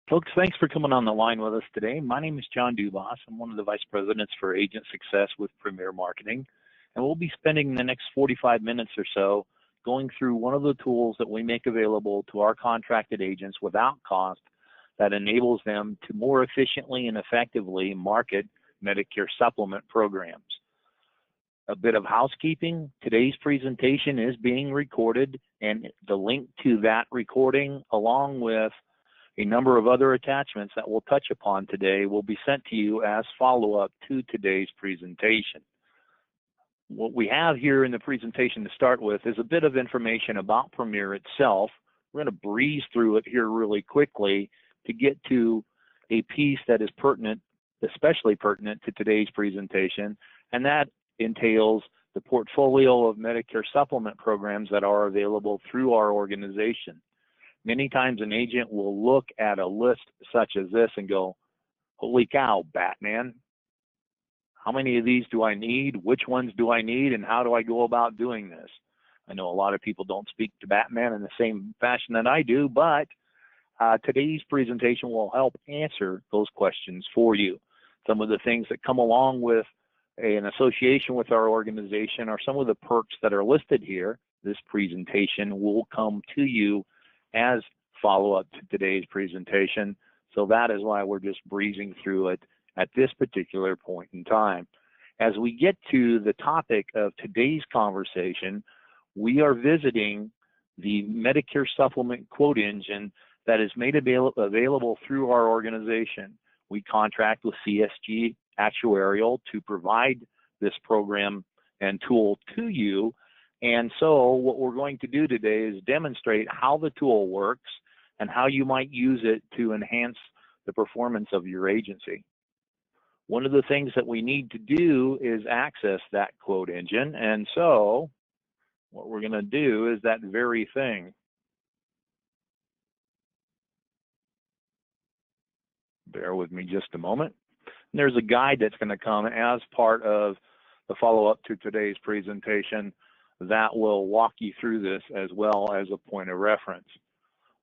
Folks, thanks for coming on the line with us today. My name is John Dubas. I'm one of the Vice Presidents for Agent Success with Premier Marketing, and we'll be spending the next 45 minutes or so going through one of the tools that we make available to our contracted agents without cost that enables them to more efficiently and effectively market Medicare supplement programs. A bit of housekeeping. Today's presentation is being recorded, and the link to that recording, along with a number of other attachments that we'll touch upon today, will be sent to you as follow-up to today's presentation. What we have here in the presentation to start with is a bit of information about Premier itself. We're going to breeze through it here really quickly to get to a piece that is pertinent, especially pertinent to today's presentation, and that entails the portfolio of Medicare supplement programs that are available through our organization. Many times an agent will look at a list such as this and go, holy cow, Batman, how many of these do I need? Which ones do I need? And how do I go about doing this? I know a lot of people don't speak to Batman in the same fashion that I do, but today's presentation will help answer those questions for you. Some of the things that come along with an association with our organization are some of the perks that are listed here. This presentation will come to you as follow-up to today's presentation. So that is why we're just breezing through it at this particular point in time. As we get to the topic of today's conversation, we are visiting the Medicare Supplement Quote Engine that is made available through our organization. We contract with CSG Actuarial to provide this program and tool to you. And so what we're going to do today is demonstrate how the tool works and how you might use it to enhance the performance of your agency. One of the things that we need to do is access that quote engine. And so what we're going to do is that very thing. Bear with me just a moment. And there's a guide that's going to come as part of the follow-up to today's presentation that will walk you through this as well as a point of reference.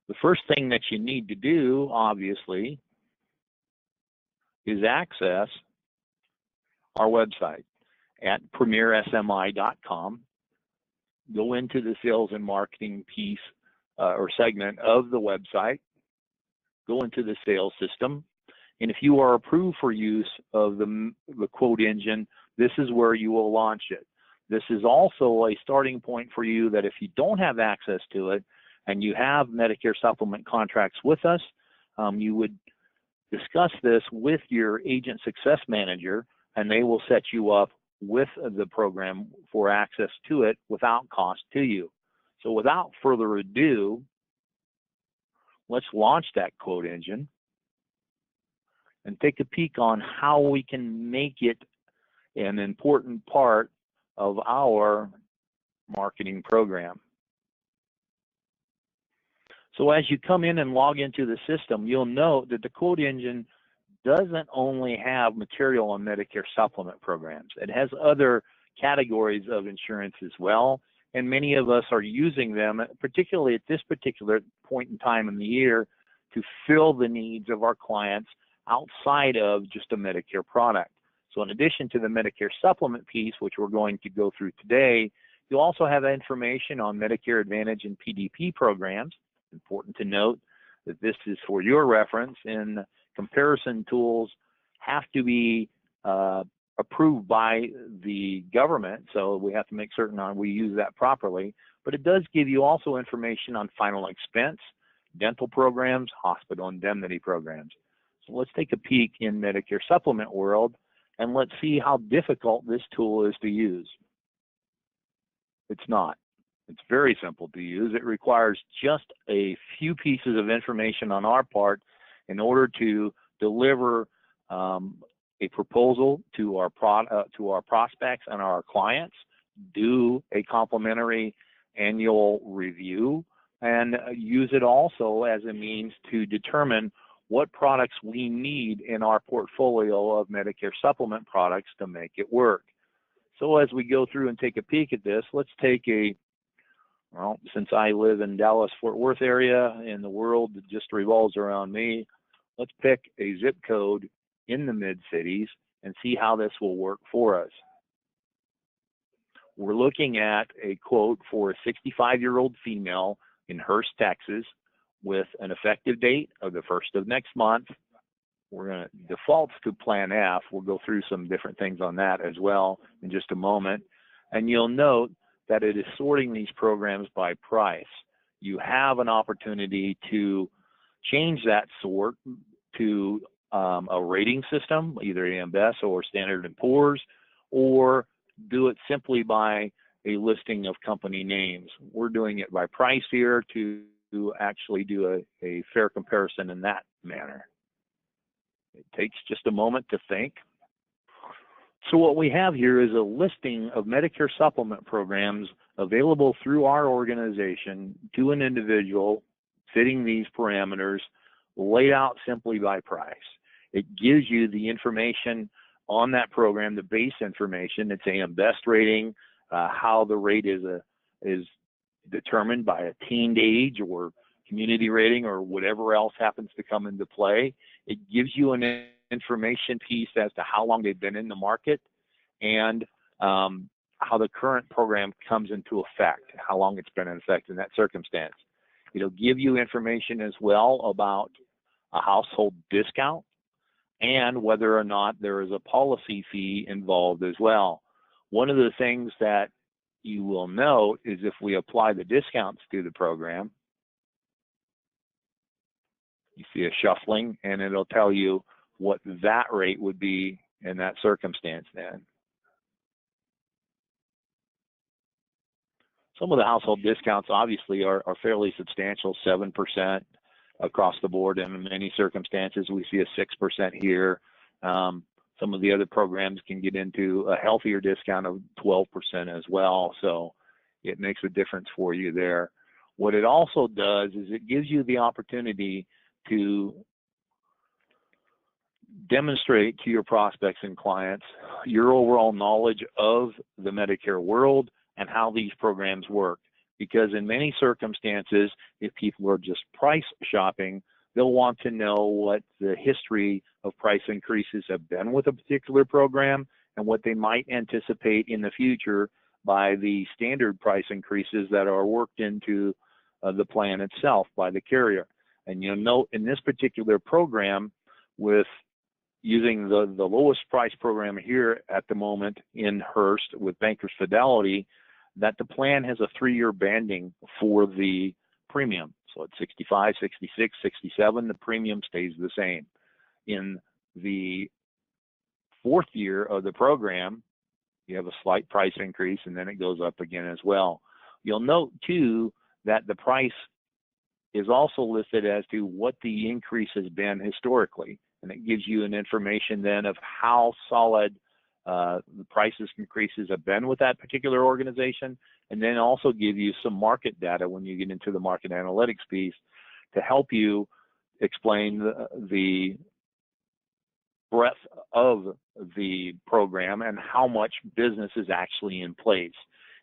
The first thing that you need to do, obviously, is access our website at premiersmi.com. Go into the sales and marketing piece or segment of the website. Go into the sales system. And if you are approved for use of the quote engine, this is where you will launch it. This is also a starting point for you that if you don't have access to it and you have Medicare supplement contracts with us, you would discuss this with your agent success manager, and they will set you up with the program for access to it without cost to you. So without further ado, let's launch that quote engine and take a peek on how we can make it an important part of our marketing program. So as you come in and log into the system, you'll note that the quote engine doesn't only have material on Medicare supplement programs. It has other categories of insurance as well, and many of us are using them, particularly at this particular point in time in the year, to fill the needs of our clients outside of just a Medicare product. So in addition to the Medicare supplement piece, which we're going to go through today, you'll also have information on Medicare Advantage and PDP programs. Important to note that this is for your reference, and comparison tools have to be approved by the government, so we have to make certain we use that properly. But it does give you also information on final expense, dental programs, hospital indemnity programs. So let's take a peek in Medicare supplement world, and let's see how difficult this tool is to use. It's not. It's very simple to use. It requires just a few pieces of information on our part in order to deliver a proposal to our prospects and our clients, do a complimentary annual review, and use it also as a means to determine what products we need in our portfolio of Medicare supplement products to make it work. So as we go through and take a peek at this, let's take well, since I live in Dallas-Fort Worth area and the world just revolves around me, Let's pick a zip code in the mid-cities and see how this will work for us. We're looking at a quote for a 65-year-old female in Hurst, Texas, with an effective date of the 1st of next month. We're going to default to Plan F. We'll go through some different things on that as well in just a moment. And you'll note that it is sorting these programs by price. You have an opportunity to change that sort to a rating system, either AM Best or Standard & Poor's, or do it simply by a listing of company names. We're doing it by price here to actually do a fair comparison in that manner. It takes just a moment to think. So what we have here is a listing of Medicare supplement programs available through our organization to an individual fitting these parameters, laid out simply by price. It gives you the information on that program, the base information. It's AM Best rating, how the rate is determined by a teens age or community rating or whatever else happens to come into play. It gives you an information piece as to how long they've been in the market and how the current program comes into effect, how long it's been in effect in that circumstance. It'll give you information as well about a household discount and whether or not there is a policy fee involved as well. One of the things that you will note is if we apply the discounts to the program, you see a shuffling, and it'll tell you what that rate would be in that circumstance then. Some of the household discounts obviously are fairly substantial, 7% across the board. And in many circumstances, we see a 6% here. Some of the other programs can get into a healthier discount of 12% as well. So it makes a difference for you there. What it also does is it gives you the opportunity to demonstrate to your prospects and clients your overall knowledge of the Medicare world and how these programs work. Because in many circumstances, if people are just price shopping, they'll want to know what the history of price increases have been with a particular program and what they might anticipate in the future by the standard price increases that are worked into the plan itself by the carrier. And you'll note in this particular program, with using the lowest price program here at the moment in Hearst with Bankers Fidelity, that the plan has a 3-year banding for the premium. So at 65, 66, 67, the premium stays the same. In the 4th year of the program, you have a slight price increase, and then it goes up again as well. You'll note, too, that the price is also listed as to what the increase has been historically. And it gives you an information then of how solid the prices increases have been with that particular organization, and then also give you some market data when you get into the market analytics piece to help you explain the breadth of the program and how much business is actually in place.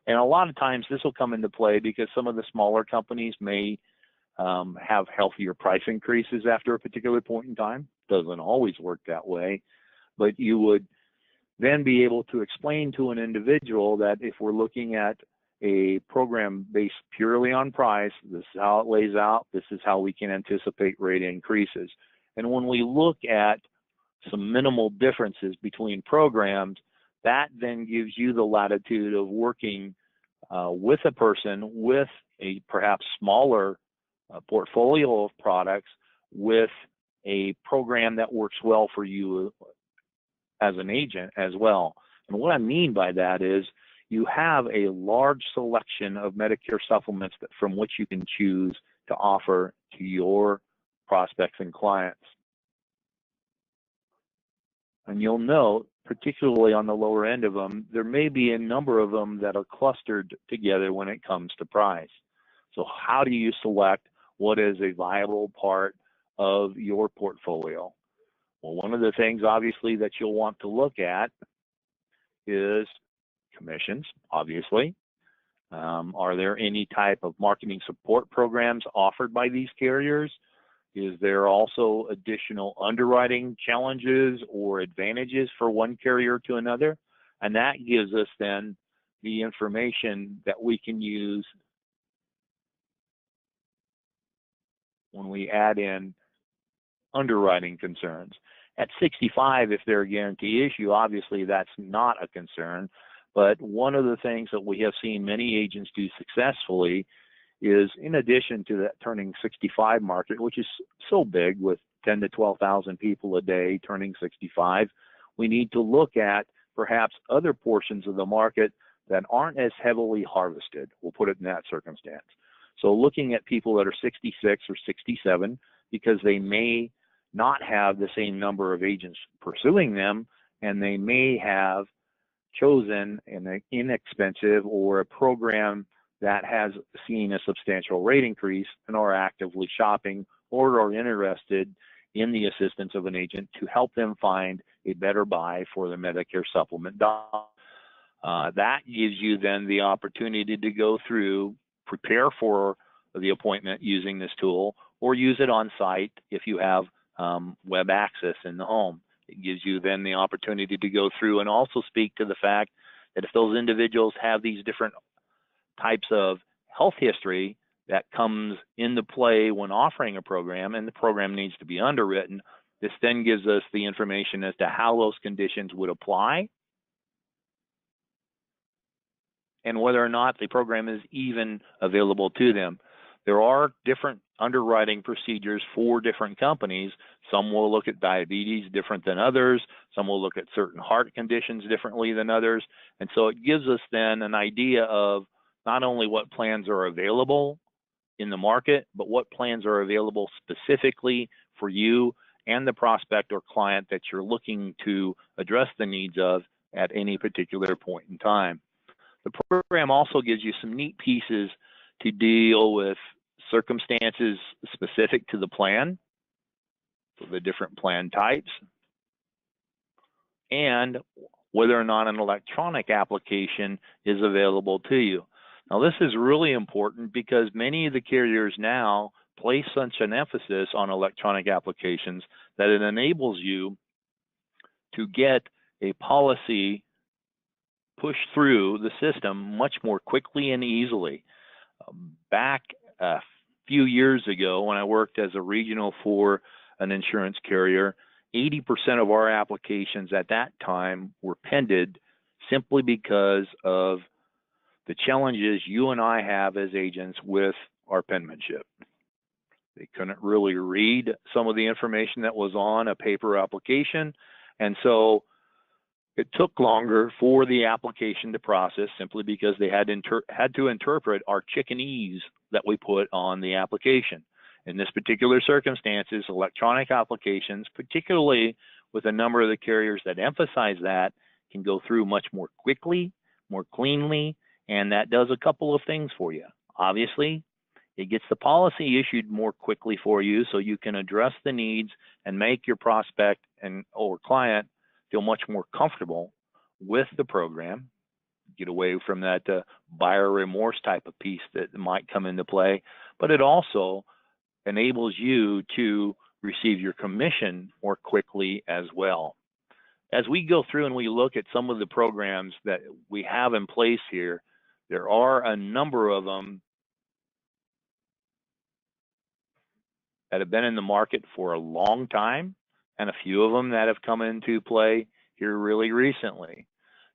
And a lot of times this will come into play because some of the smaller companies may have healthier price increases after a particular point in time. Doesn't always work that way, but you would then be able to explain to an individual that if we're looking at a program based purely on price, this is how it lays out, this is how we can anticipate rate increases. And when we look at some minimal differences between programs, that then gives you the latitude of working with a person with a perhaps smaller portfolio of products with a program that works well for you as an agent as well. And what I mean by that is you have a large selection of Medicare supplements from which you can choose to offer to your prospects and clients. And you'll note, particularly on the lower end of them, there may be a number of them that are clustered together when it comes to price. So how do you select what is a viable part of your portfolio? Well, one of the things obviously that you'll want to look at is commissions, obviously. Are there any type of marketing support programs offered by these carriers? Is there also additional underwriting challenges or advantages for one carrier to another? And that gives us then the information that we can use when we add in underwriting concerns. At 65, if they're a guarantee issue, obviously that's not a concern. But one of the things that we have seen many agents do successfully is, in addition to that turning 65 market, which is so big with 10 to 12,000 people a day turning 65, we need to look at perhaps other portions of the market that aren't as heavily harvested. We'll put it in that circumstance. So looking at people that are 66 or 67, because they may not have the same number of agents pursuing them, and they may have chosen an inexpensive or a program that has seen a substantial rate increase and are actively shopping or are interested in the assistance of an agent to help them find a better buy for the Medicare supplement dollar. That gives you then the opportunity to go through, prepare for the appointment using this tool, or use it on site if you have web access in the home. It gives you then the opportunity to go through and also speak to the fact that if those individuals have these different types of health history that comes into play when offering a program, and the program needs to be underwritten, this then gives us the information as to how those conditions would apply and whether or not the program is even available to them. There are different underwriting procedures for different companies. Some will look at diabetes different than others. Some will look at certain heart conditions differently than others. And so it gives us then an idea of not only what plans are available in the market, but what plans are available specifically for you and the prospect or client that you're looking to address the needs of at any particular point in time. The program also gives you some neat pieces to deal with circumstances specific to the plan, so the different plan types, and whether or not an electronic application is available to you. Now, this is really important because many of the carriers now place such an emphasis on electronic applications that it enables you to get a policy pushed through the system much more quickly and easily. Back a few years ago, when I worked as a regional for an insurance carrier, 80% of our applications at that time were pended simply because of the challenges you and I have as agents with our penmanship. They couldn't really read some of the information that was on a paper application, and so it took longer for the application to process simply because they had to interpret our chickenese that we put on the application. In this particular circumstances, electronic applications, particularly with a number of the carriers that emphasize that, can go through much more quickly, more cleanly, and that does a couple of things for you. Obviously, it gets the policy issued more quickly for you so you can address the needs and make your prospect and or client feel much more comfortable with the program, get away from that buyer remorse type of piece that might come into play, but it also enables you to receive your commission more quickly as well. As we go through and we look at some of the programs that we have in place here, there are a number of them that have been in the market for a long time, and a few of them that have come into play here really recently.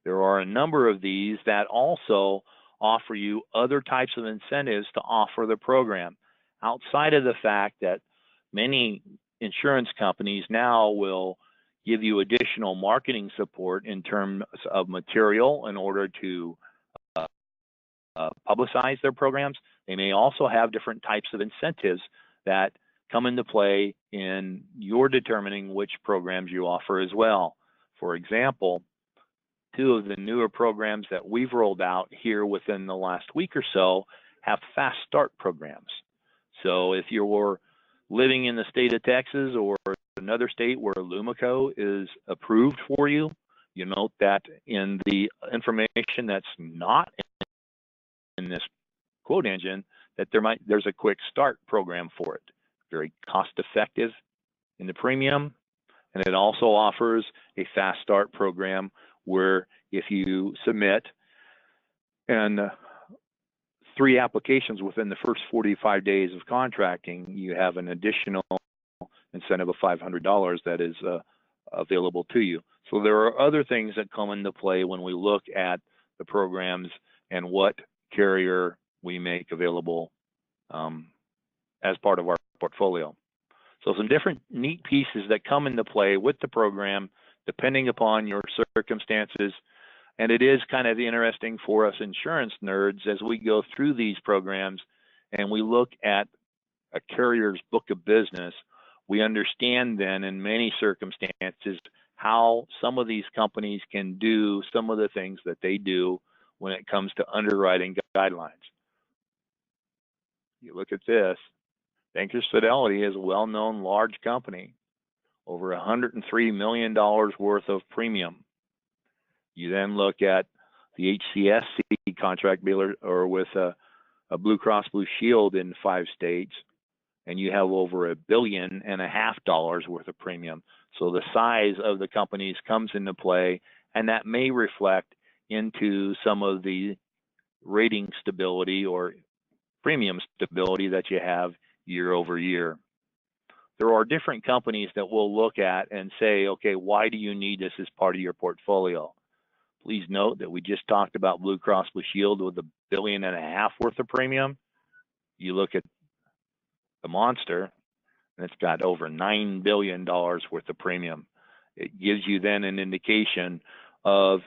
There are a number of these that also offer you other types of incentives to offer the program, outside of the fact that many insurance companies now will give you additional marketing support in terms of material in order to publicize their programs. They may also have different types of incentives that come into play in your determining which programs you offer as well. For example, two of the newer programs that we've rolled out here within the last week or so have fast start programs. So if you're living in the state of Texas or another state where Lumico is approved for you, you note that in the information that's not in this quote engine that there's a quick start program for it. very cost effective in the premium. And it also offers a fast start program where if you submit and 3 applications within the first 45 days of contracting, you have an additional incentive of $500 that is available to you. So there are other things that come into play when we look at the programs and what carrier we make available as part of our portfolio. So some different neat pieces that come into play with the program depending upon your circumstances. And it is kind of interesting for us insurance nerds as we go through these programs and we look at a carrier's book of business. We understand then in many circumstances how some of these companies can do some of the things that they do when it comes to underwriting guidelines. You look at this, Bankers Fidelity is a well-known large company, over $103 million worth of premium. You then look at the HCSC contract or with a Blue Cross Blue Shield in 5 states, and you have over $1.5 billion worth of premium. So the size of the companies comes into play, and that may reflect into some of the rating stability or premium stability that you have year over year. There are different companies that we'll look at and say, okay, why do you need this as part of your portfolio? Please note that we just talked about Blue Cross Blue Shield with $1.5 billion worth of premium. You look at the monster, and it's got over $9 billion worth of premium. It gives you then an indication of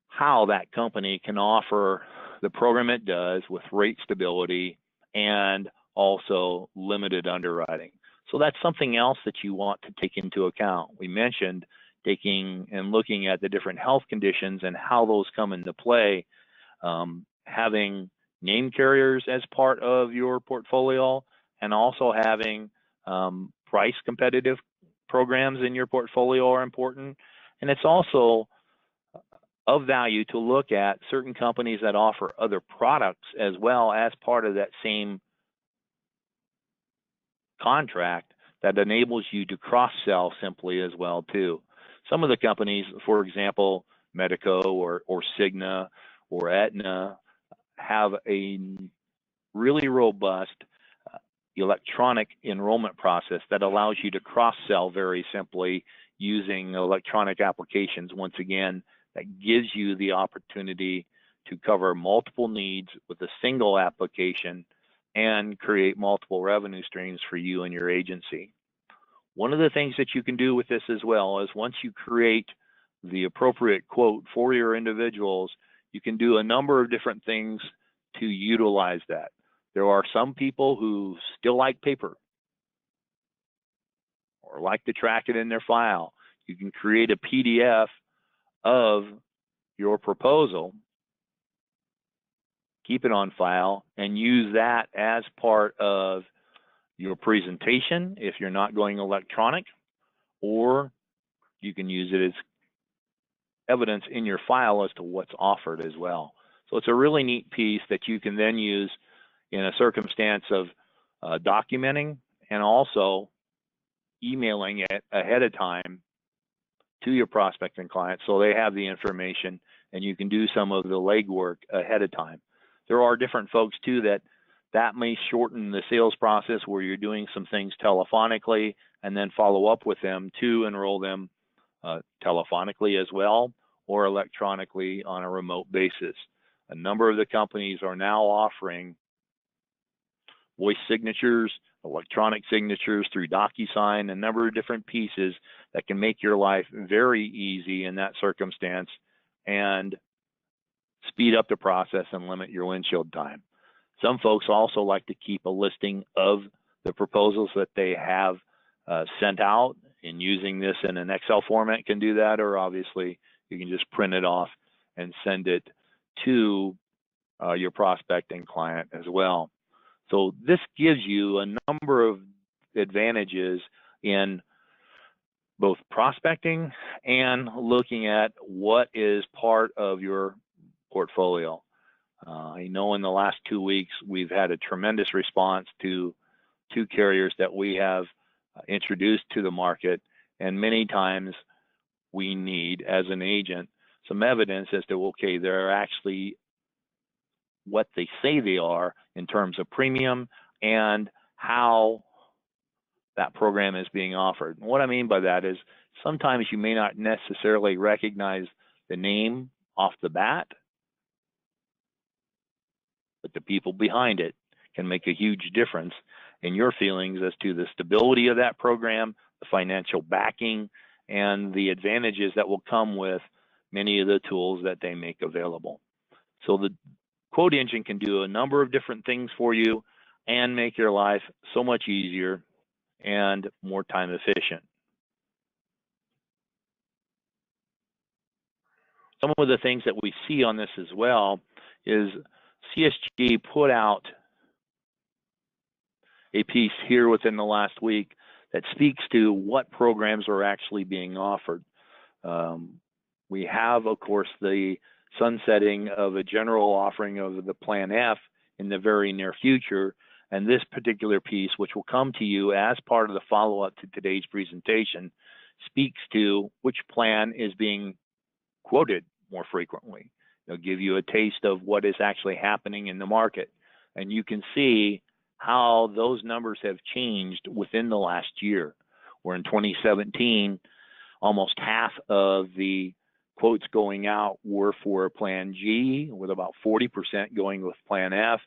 how that company can offer the program it does with rate stability and also limited underwriting. So that's something else that you want to take into account. We mentioned taking and looking at the different health conditions and how those come into play. Having named carriers as part of your portfolio and also having price competitive programs in your portfolio are important. And it's also of value to look at certain companies that offer other products as well as part of that same contract that enables you to cross-sell simply as well too. Some of the companies, for example, Medico or Cigna or Aetna, have a really robust electronic enrollment process that allows you to cross-sell very simply using electronic applications. Once again, that gives you the opportunity to cover multiple needs with a single application and create multiple revenue streams for you and your agency. One of the things that you can do with this as well is once you create the appropriate quote for your individuals, you can do a number of different things to utilize that. There are some people who still like paper or like to track it in their file. You can create a PDF of your proposal, keep it on file, and use that as part of your presentation if you're not going electronic, or you can use it as evidence in your file as to what's offered as well. So it's a really neat piece that you can then use in a circumstance of documenting and also emailing it ahead of time to your prospect and client so they have the information and you can do some of the legwork ahead of time. There are different folks too that may shorten the sales process where you're doing some things telephonically and then follow up with them to enroll them telephonically as well or electronically on a remote basis. A number of the companies are now offering voice signatures, electronic signatures through DocuSign, a number of different pieces that can make your life very easy in that circumstance and speed up the process and limit your windshield time. Some folks also like to keep a listing of the proposals that they have sent out, and using this in an Excel format can do that, or obviously you can just print it off and send it to your prospect and client as well. So this gives you a number of advantages in both prospecting and looking at what is part of your portfolio. I know in the last 2 weeks we've had a tremendous response to two carriers that we have introduced to the market, and many times we need, as an agent, some evidence as to, okay, they're actually what they say they are in terms of premium and how that program is being offered. And what I mean by that is sometimes you may not necessarily recognize the name off the bat, but the people behind it can make a huge difference in your feelings as to the stability of that program, the financial backing, and the advantages that will come with many of the tools that they make available. So the quote engine can do a number of different things for you and make your life so much easier and more time efficient. Some of the things that we see on this as well is CSG put out a piece here within the last week that speaks to what programs are actually being offered. We have, of course, the sunsetting of a general offering of the Plan F in the very near future. And this particular piece, which will come to you as part of the follow-up to today's presentation, speaks to which plan is being quoted more frequently. They'll give you a taste of what is actually happening in the market. And you can see how those numbers have changed within the last year, where in 2017, almost half of the quotes going out were for Plan G, with about 40% going with Plan F,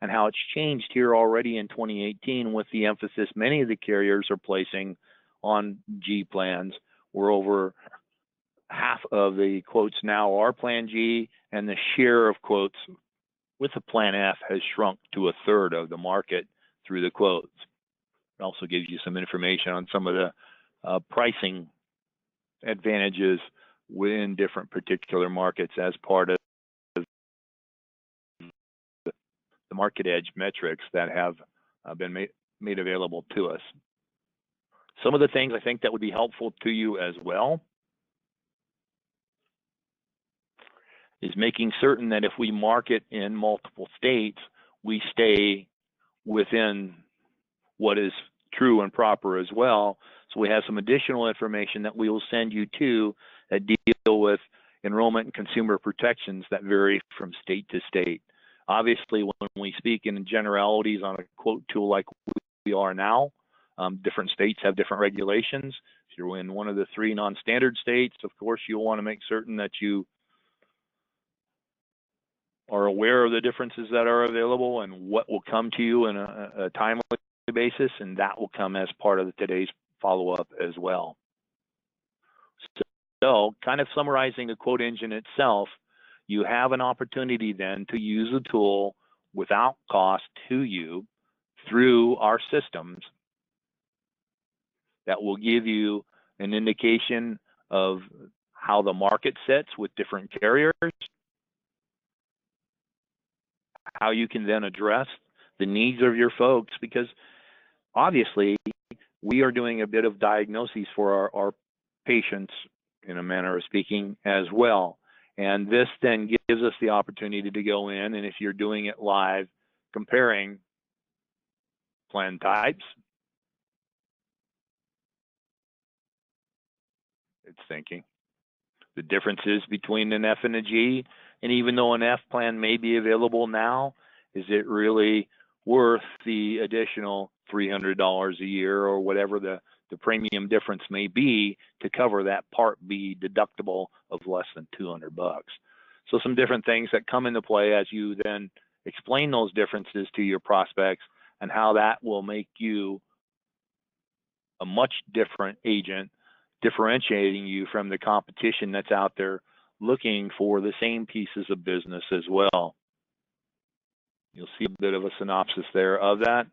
and how it's changed here already in 2018 with the emphasis many of the carriers are placing on G plans, where over half of the quotes now are Plan G, and the share of quotes with the Plan F has shrunk to a third of the market through the quotes. It also gives you some information on some of the pricing advantages within different particular markets as part of the market edge metrics that have been made available to us. Some of the things I think that would be helpful to you as well is making certain that if we market in multiple states, we stay within what is true and proper as well. So we have some additional information that we will send you to that deal with enrollment and consumer protections that vary from state to state. Obviously, when we speak in generalities on a quote tool like we are now, different states have different regulations. If you're in one of the 3 non-standard states, of course, you'll want to make certain that you are aware of the differences that are available and what will come to you in a timely basis, and that will come as part of today's follow-up as well. So kind of summarizing the quote engine itself, you have an opportunity then to use the tool without cost to you through our systems that will give you an indication of how the market sits with different carriers, how you can then address the needs of your folks, because obviously we are doing a bit of diagnosis for our patients in a manner of speaking as well. And this then gives us the opportunity to go in, and if you're doing it live, comparing plan types, it's thinking the differences between an F and a G, and even though an F plan may be available now, is it really worth the additional $300 a year or whatever the premium difference may be to cover that Part B deductible of less than $200? So some different things that come into play as you then explain those differences to your prospects and how that will make you a much different agent, differentiating you from the competition that's out there looking for the same pieces of business as well. You'll see a bit of a synopsis there of that.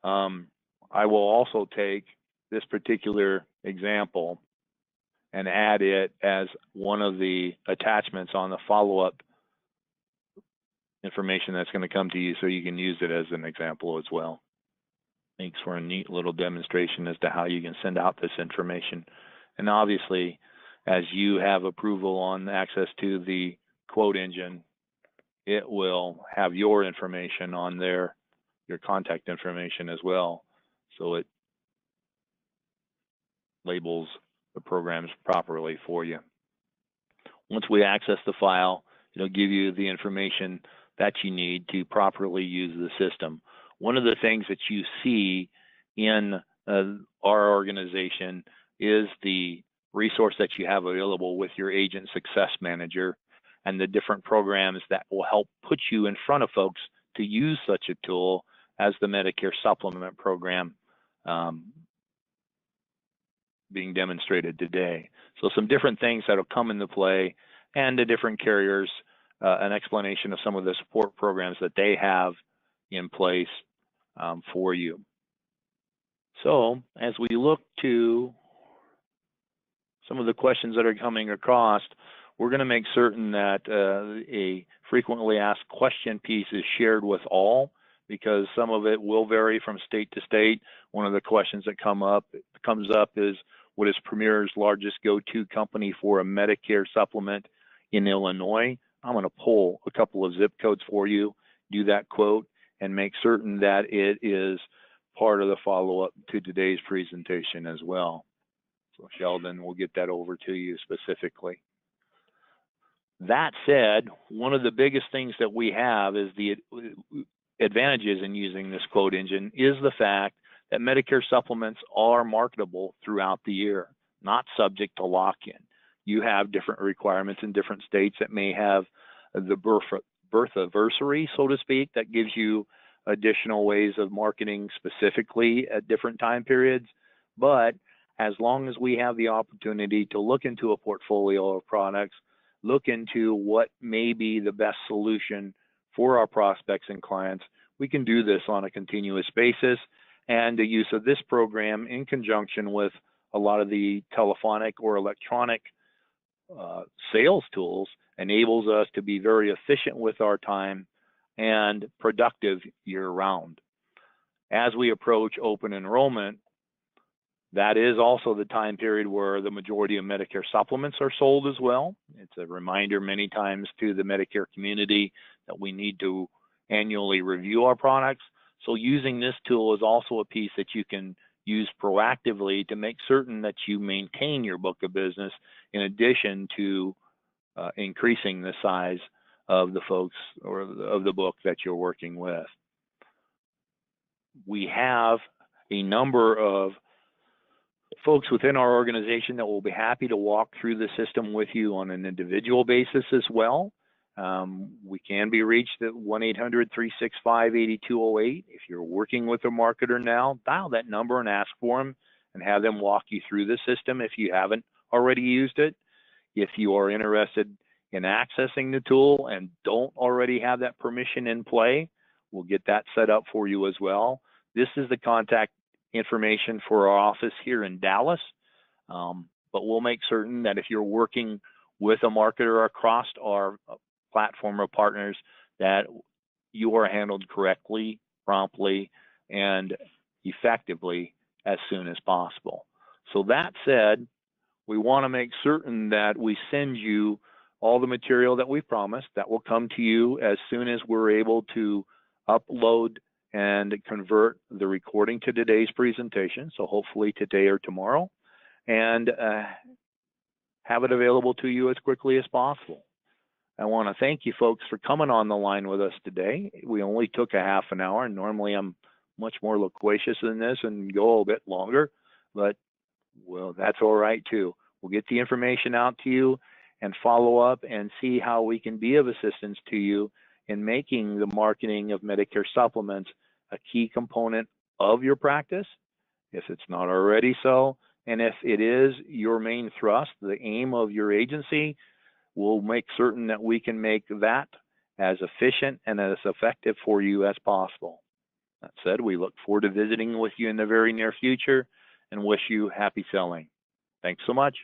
I will also take this particular example and add it as one of the attachments on the follow-up information that's going to come to you, so you can use it as an example as well. Makes for a neat little demonstration as to how you can send out this information. And obviously, as you have approval on access to the quote engine, it will have your information on there, your contact information as well, so it labels the programs properly for you. Once we access the file, it'll give you the information that you need to properly use the system. One of the things that you see in our organization is the resource that you have available with your Agent Success Manager and the different programs that will help put you in front of folks to use such a tool as the Medicare Supplement Program being demonstrated today. So some different things that will come into play, and the different carriers, an explanation of some of the support programs that they have in place for you. So as we look to some of the questions that are coming across, we're going to make certain that a frequently asked question piece is shared with all, because some of it will vary from state to state. One of the questions that comes up is, what is Premier's largest go-to company for a Medicare supplement in Illinois? I'm going to pull a couple of zip codes for you, do that quote, and make certain that it is part of the follow-up to today's presentation as well. So Sheldon will get that over to you specifically. That said, one of the biggest things that we have is the advantages in using this quote engine is the fact that Medicare supplements are marketable throughout the year, not subject to lock-in. You have different requirements in different states that may have the birth anniversary, so to speak, that gives you additional ways of marketing specifically at different time periods. But as long as we have the opportunity to look into a portfolio of products, look into what may be the best solution for our prospects and clients, we can do this on a continuous basis. And the use of this program in conjunction with a lot of the telephonic or electronic sales tools enables us to be very efficient with our time and productive year-round. As we approach open enrollment, that is also the time period where the majority of Medicare supplements are sold as well. It's a reminder many times to the Medicare community that we need to annually review our products. So using this tool is also a piece that you can use proactively to make certain that you maintain your book of business, in addition to increasing the size of the folks or of the book that you're working with. We have a number of folks within our organization that will be happy to walk through the system with you on an individual basis as well. We can be reached at 1-800-365-8208. If you're working with a marketer now, dial that number and ask for them and have them walk you through the system if you haven't already used it. If you are interested in accessing the tool and don't already have that permission in play, we'll get that set up for you as well. This is the contact information for our office here in Dallas, but we'll make certain that if you're working with a marketer across our platform of partners, that you are handled correctly, promptly, and effectively as soon as possible. So that said, we want to make certain that we send you all the material that we promised. That will come to you as soon as we're able to upload and convert the recording to today's presentation, so hopefully today or tomorrow, and have it available to you as quickly as possible. I want to thank you folks for coming on the line with us today. We only took a half an hour, and normally I'm much more loquacious than this and go a bit longer, but well, that's all right too. We'll get the information out to you and follow up and see how we can be of assistance to you in making the marketing of Medicare supplements a key component of your practice, if it's not already so. And if it is your main thrust, the aim of your agency, we'll make certain that we can make that as efficient and as effective for you as possible. That said, we look forward to visiting with you in the very near future and wish you happy selling. Thanks so much.